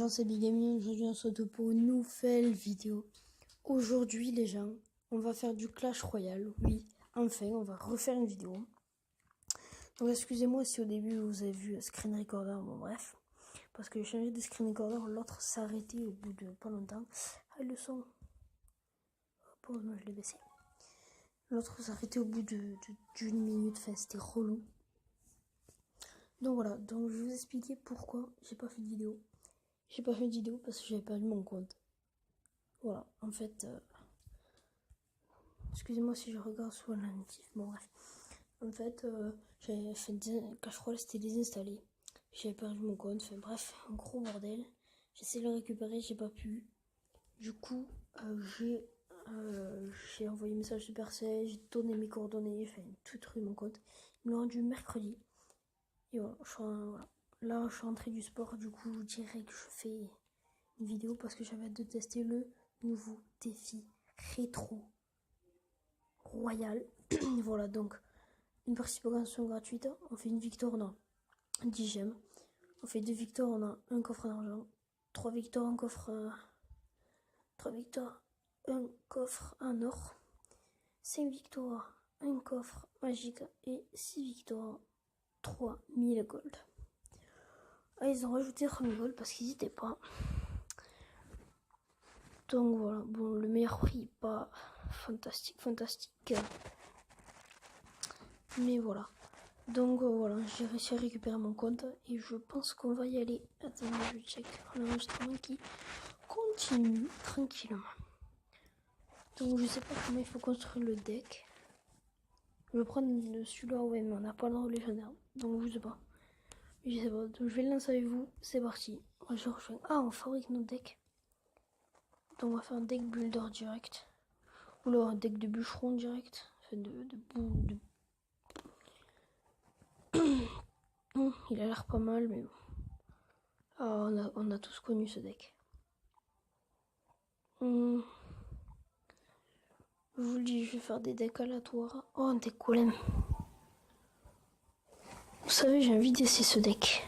gens, c'est Bigamy. Aujourd'hui, on se retrouve pour une nouvelle vidéo. Aujourd'hui, les gens, on va faire du Clash Royale. Oui, enfin, on va refaire une vidéo. Donc, excusez-moi si au début vous avez vu screen recorder. Bon, bref. Parce que j'ai changé de screen recorder. L'autre s'est arrêté au bout de pas longtemps. Ah, le son. Bon, moi, je l'ai baissé. L'autre s'est arrêté au bout d'une minute. Enfin, c'était relou. Donc, voilà. Donc, je vais vous expliquer pourquoi j'ai pas fait de vidéo. J'ai pas fait de vidéo parce que j'avais perdu mon compte. Voilà, en fait, excusez-moi si je regarde sur la notif, bon bref. En fait, j'avais fait Clash Royale, c'était désinstallé. J'avais perdu mon compte, enfin bref, un gros bordel. J'essaie de le récupérer, j'ai pas pu. Du coup, j'ai envoyé un message de Percé, j'ai donné mes coordonnées, enfin tout truc mon compte. Ils me l'ont rendu mercredi. Et voilà, voilà. Là, je suis rentré du sport, du coup, je dirais que je fais une vidéo parce que j'avais hâte de tester le nouveau défi rétro royal. Voilà, donc une participation gratuite. On fait une victoire, on a 10 gemmes. On fait 2 victoires, on a un coffre d'argent. 3 victoires, un coffre 3 victoires, un coffre en or. 5 victoires, un coffre magique. Et 6 victoires, 3000 gold. Ah, ils ont rajouté 3000 gold parce qu'ils n'étaient pas. Donc voilà, bon, le meilleur prix, pas fantastique. Mais voilà. Donc voilà, j'ai réussi à récupérer mon compte et je pense qu'on va y aller. Attendez, je check l'enregistrement qui continue tranquillement. Donc je sais pas comment il faut construire le deck. Je vais prendre celui-là, ouais, mais on n'a pas le légendaire. Donc je sais pas. Donc je vais le lancer avec vous. C'est parti. Je rejoins. Ah, on fabrique nos decks. Donc on va faire un deck builder direct. Ou alors un deck de bûcheron direct. Enfin de boue. Il a l'air pas mal, mais bon. Ah, on a tous connu ce deck. Je vous le dis, je vais faire des decks aléatoires. Oh, un deck golem. Vous savez, j'ai envie d'essayer ce deck.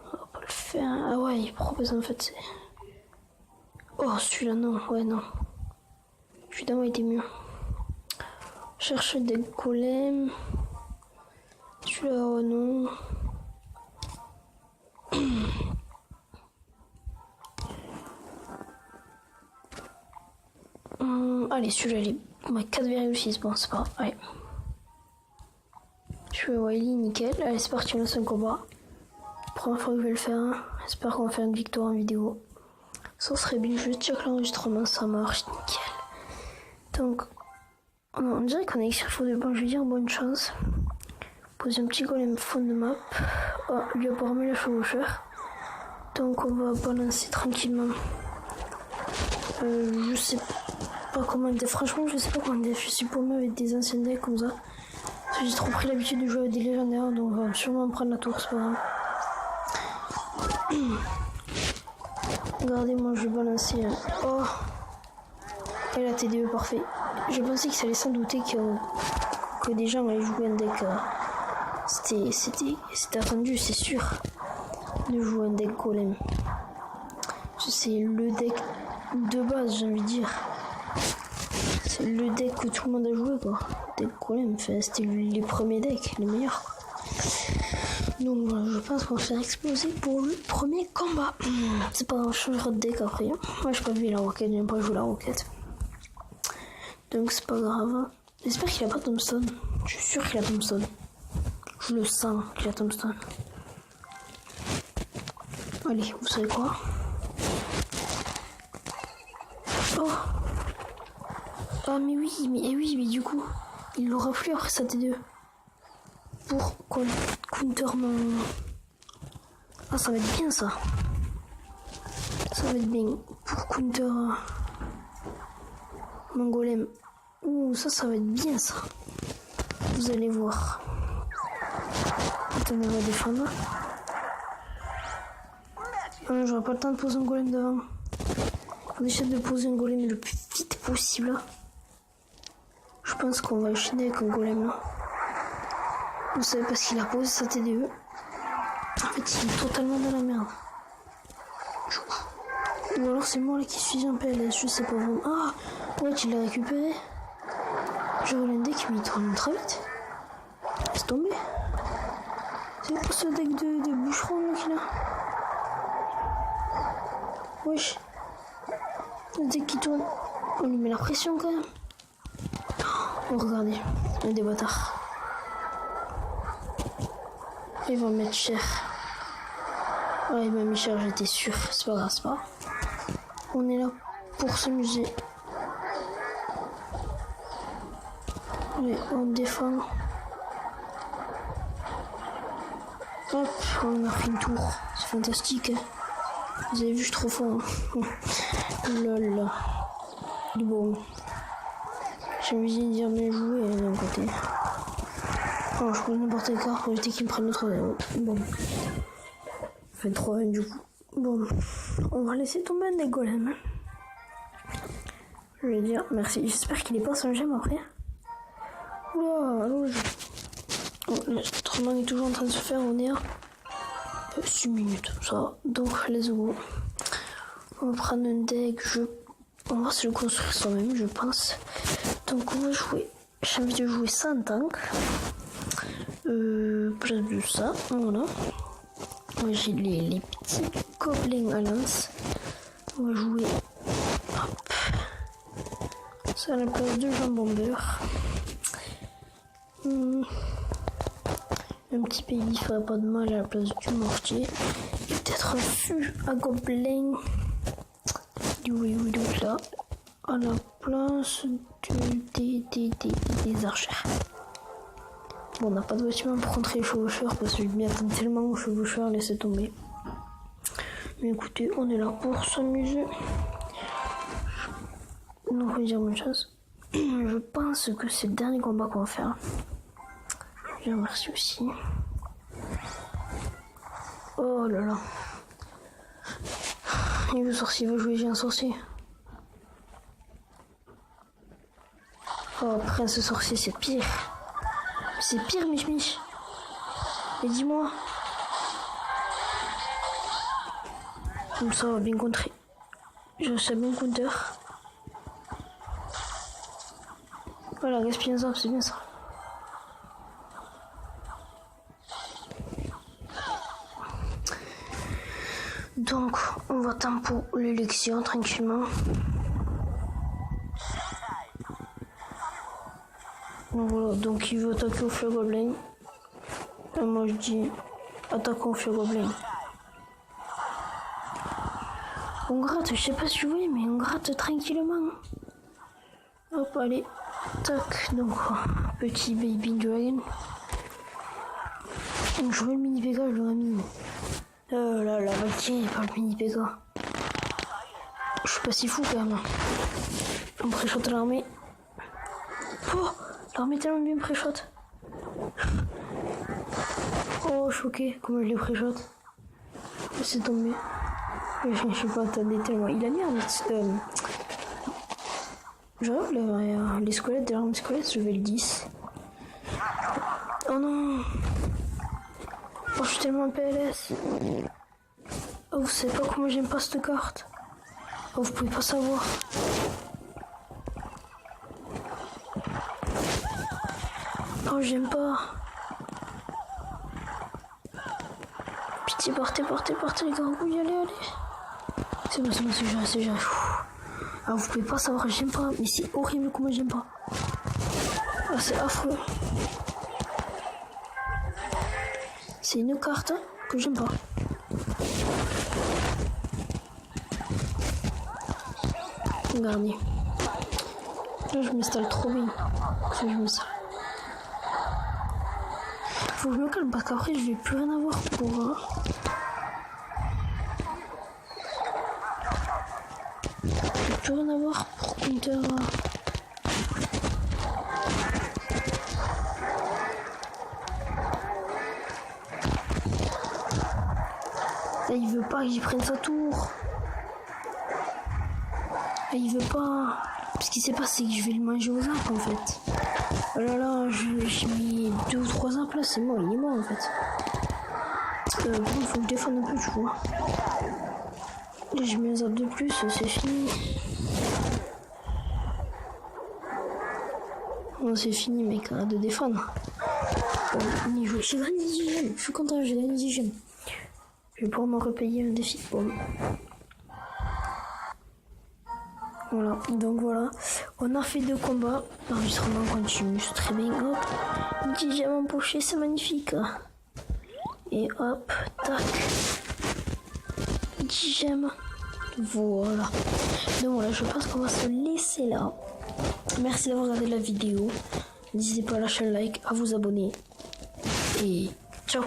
On va pas le faire. Ah ouais, il propose en fait. Oh, celui-là, non. Ouais, non. Évidemment, il était mieux. Je cherche le deck golem. Celui-là, oh non. Allez, celui-là, il est 4,6. Bon, c'est pas grave. Allez. Je fais Wiley, nickel. Allez, c'est parti, on lance un combat. Première fois que je vais le faire. J'espère qu'on va faire une victoire en vidéo. Ça serait bien. Je vais check l'enregistrement, ça marche, nickel. Donc, on dirait qu'on a écrit faux de bon. Je vais dire bonne chance. Poser un petit golem fond de map. Oh, lui a pas remis la chevaucheur. Donc, on va balancer tranquillement. Je sais pas comment dire. Franchement, je sais pas comment dire. Je suis paumé avec des anciens decks comme ça. Parce que j'ai trop pris l'habitude de jouer avec des légendaires. Donc, on va sûrement prendre la tour, c'est pas grave. Regardez, moi je vais balancer. Oh! Et la TDE, parfait. Je pensais qu'il allait sans douter que des gens allaient jouer un deck. C'était attendu, c'est sûr. De jouer un deck golem. C'est le deck de base, j'ai envie de dire. C'est le deck que tout le monde a joué, quoi. Deck golem, enfin, c'était les premiers decks, les meilleurs. Donc voilà, je pense qu'on va faire exploser pour le premier combat. C'est pas grave, on changera de deck après. Moi j'ai pas vu la roquette, j'aime pas jouer la roquette. Donc c'est pas grave. J'espère qu'il a pas Tombstone. Je suis sûr qu'il a Tombstone. Je le sens qu'il a Tombstone. Allez, vous savez quoi? Oh! Ah mais oui, mais du coup, il l'aura plus après sa T2. Pour counter mon... Ah, ça va être bien ça. Ça va être bien. Pour counter mon golem. Ouh, ça va être bien ça. Vous allez voir. Attendez, on va défendre. Ah non, j'aurai pas le temps de poser un golem devant. Faut déjà de poser un golem le plus vite possible. Je pense qu'on va enchaîner avec un golem là. Vous savez parce qu'il a posé sa TDE. En fait, il est totalement dans la merde. Ou alors c'est moi là qui suis un PLS, je sais pas vraiment. Ah, ouais, tu l'as récupéré. Genre le deck mais il tourne très vite. Laisse tomber. C'est quoi ce deck de bûcheron là qu'il a? Wesh. Le deck qui tourne. On lui met la pression quand même. Oh, regardez, il y a des bâtards. Ils vont mettre cher. Ouais, il m'a mis cher, j'étais sûr. C'est pas grave, c'est pas grave. On est là pour s'amuser. Allez, on défend. Hop, on a pris une tour. C'est fantastique. Vous avez vu, je suis trop fort. Lol. Bon. J'ai envie de dire bien joué d'un côté. Alors, je pose n'importe quelle carte pour éviter qu'il me prenne le 3. Bon. Fait 3 du coup. Bon. On va laisser tomber des golems. Je vais dire merci. J'espère qu'il est pas sans gemme après. Oula, l'entraînement est toujours en train de se faire. On est à 6 minutes. Ça. Donc, let's go. On va prendre un deck. On va se le construire soi-même, je pense. Donc, on va jouer. J'ai envie de jouer ça en tank. Plus de ça. Voilà. J'ai les petits gobelins à lance. On va jouer. Hop. Ça à la place de jambon beurre. Un petit baby ferait pas de mal à la place du mortier. Et peut-être un fût à gobelins. Oui, là. À la place des archères. Bon, on n'a pas de bâtiment pour rentrer les chevaucheurs parce que je m'y attends tellement aux chevaucheurs, laissez tomber. Mais écoutez, on est là pour s'amuser. Donc, on va dire une chose. Je pense que c'est le dernier combat qu'on va faire. Je remercie aussi. Oh là là. Et le sorcier veut jouer, j'ai un sorcier. Oh, prince sorcier, c'est pire. C'est pire, Mich. Mais dis-moi. Comme ça, on va bien contrer. Je sais bien counter. Voilà, gaspiller un c'est bien ça. Donc, on va tempo l'élection tranquillement. Voilà, donc il veut attaquer au feu gobelin. Et moi je dis attaquons au feu gobelin. On gratte, je sais pas si vous voyez, mais on gratte tranquillement. Hop, allez, tac, donc petit baby dragon. Donc je veux le mini Pega, je l'aurais mis. Là, tiens, pas le mini Pega. Je suis pas si fou quand même. On pré-shot l'armée. Oh, l'armée est tellement bien pré-shot. Oh, choqué, comment je l'ai pré-shot. C'est tombé. Je sais pas, attendez tellement. Il a mis un je regarde les squelettes de l'arme squelette, je vais le 10. Oh non. Oh, je suis tellement en PLS. Oh, vous savez pas comment j'aime pas cette carte. Oh, vous pouvez pas savoir. Oh, j'aime pas. Pitié, partez, les gargouilles, allez. C'est bon, c'est déjà. Ah, vous pouvez pas savoir, j'aime pas. Mais c'est horrible comment j'aime pas. Ah, c'est affreux. C'est une carte que j'aime pas. Regardez. Là, je m'installe trop bien. Je m'installe. Faut que je me calme parce qu'après, je vais plus rien avoir pour... Je vais plus rien avoir pour counter... Là, il veut pas que j'y prenne sa tour. Là, il veut pas. Ce qui s'est passé, c'est que je vais le manger aux arbres en fait. Oh là là, j'ai mis 2 ou 3 arbres là, c'est mort, il est mort en fait. Bon, il faut que je défende un peu, tu vois. J'ai mis un zap de plus, c'est fini. Bon, c'est fini, mec, arrête de défendre. Bon, on y joue. J'ai gagné 10 gemmes. Je suis content, j'ai gagné 10 gemmes. Je vais pouvoir me repayer un défi. Bon. Voilà, donc voilà. On a fait 2 combats. L'enregistrement continue, c'est très bien. Hop. 10 gemmes empochées, c'est magnifique. Et hop, tac. 10 gemmes. Voilà. Donc voilà, je pense qu'on va se laisser là. Merci d'avoir regardé la vidéo. N'hésitez pas à lâcher un like, à vous abonner. Et ciao.